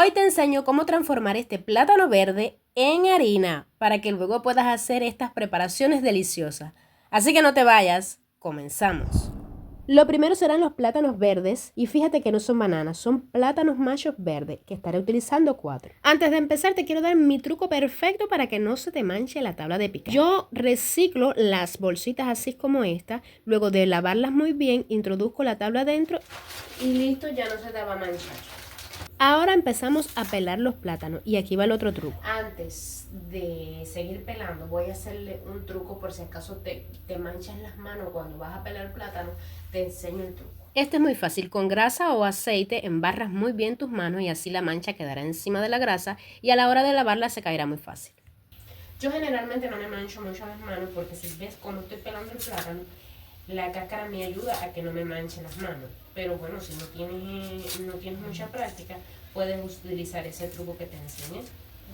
Hoy te enseño cómo transformar este plátano verde en harina para que luego puedas hacer estas preparaciones deliciosas. Así que no te vayas, comenzamos. Lo primero serán los plátanos verdes y fíjate que no son bananas, son plátanos machos verdes, que estaré utilizando 4. Antes de empezar te quiero dar mi truco perfecto para que no se te manche la tabla de picar. Yo reciclo las bolsitas así como esta, luego de lavarlas muy bien, introduzco la tabla dentro y listo, ya no se te va a manchar. Ahora empezamos a pelar los plátanos y aquí va el otro truco. Antes de seguir pelando voy a hacerle un truco por si acaso te manchas las manos cuando vas a pelar plátano, te enseño el truco. Este es muy fácil, con grasa o aceite embarras muy bien tus manos y así la mancha quedará encima de la grasa y a la hora de lavarla se caerá muy fácil. Yo generalmente no me mancho mucho las manos porque si ves cuando estoy pelando el plátano, la cáscara me ayuda a que no me manche las manos. Pero bueno, si no tienes mucha práctica, puedes utilizar ese truco que te enseñé.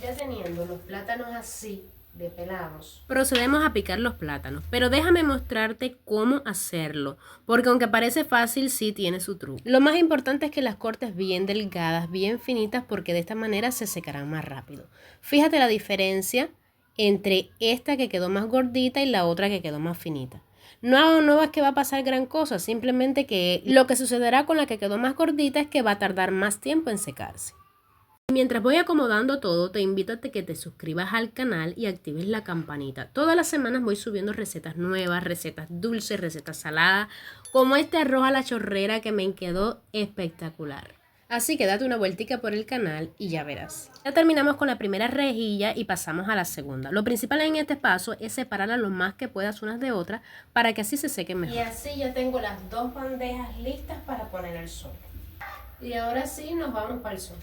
Ya teniendo los plátanos así de pelados, procedemos a picar los plátanos. Pero déjame mostrarte cómo hacerlo, porque aunque parece fácil, sí tiene su truco. Lo más importante es que las cortes bien delgadas, bien finitas, porque de esta manera se secarán más rápido. Fíjate la diferencia entre esta que quedó más gordita y la otra que quedó más finita. No es que va a pasar gran cosa, simplemente que lo que sucederá con la que quedó más gordita es que va a tardar más tiempo en secarse. Mientras voy acomodando todo, te invito a que te suscribas al canal y actives la campanita. Todas las semanas voy subiendo recetas nuevas, recetas dulces, recetas saladas, como este arroz a la chorrera que me quedó espectacular. Así que date una vueltica por el canal y ya verás. Ya terminamos con la primera rejilla y pasamos a la segunda. Lo principal en este paso es separarlas lo más que puedas unas de otras para que así se sequen mejor. Y así ya tengo las dos bandejas listas para poner al sol. Y ahora sí nos vamos para el sol.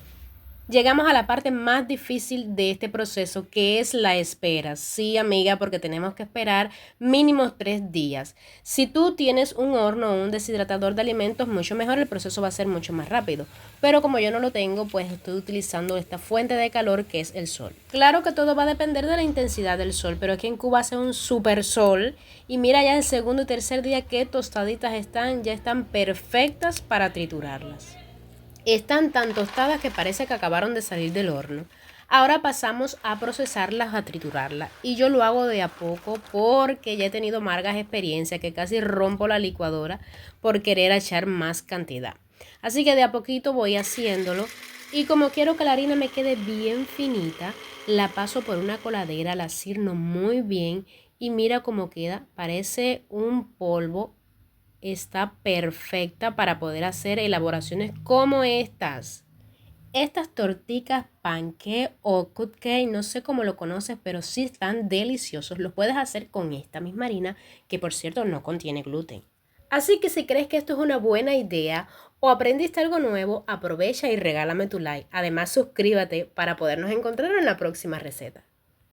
Llegamos a la parte más difícil de este proceso, que es la espera. Sí, amiga, porque tenemos que esperar mínimo 3 días. Si tú tienes un horno o un deshidratador de alimentos, mucho mejor, el proceso va a ser mucho más rápido. Pero como yo no lo tengo, pues estoy utilizando esta fuente de calor que es el sol. Claro que todo va a depender de la intensidad del sol, pero aquí en Cuba hace un super sol. Y mira ya el segundo y tercer día qué tostaditas están, ya están perfectas para triturarlas. Están tan tostadas que parece que acabaron de salir del horno. Ahora pasamos a procesarlas, a triturarlas. Y yo lo hago de a poco porque ya he tenido amargas experiencias que casi rompo la licuadora por querer echar más cantidad. Así que de a poquito voy haciéndolo. Y como quiero que la harina me quede bien finita, la paso por una coladera, la cirno muy bien y mira cómo queda. Parece un polvo. Está perfecta para poder hacer elaboraciones como estas. Estas torticas panqué o cupcake, no sé cómo lo conoces, pero sí están deliciosos. Los puedes hacer con esta misma harina, que por cierto no contiene gluten. Así que si crees que esto es una buena idea o aprendiste algo nuevo, aprovecha y regálame tu like. Además, suscríbete para podernos encontrar en la próxima receta.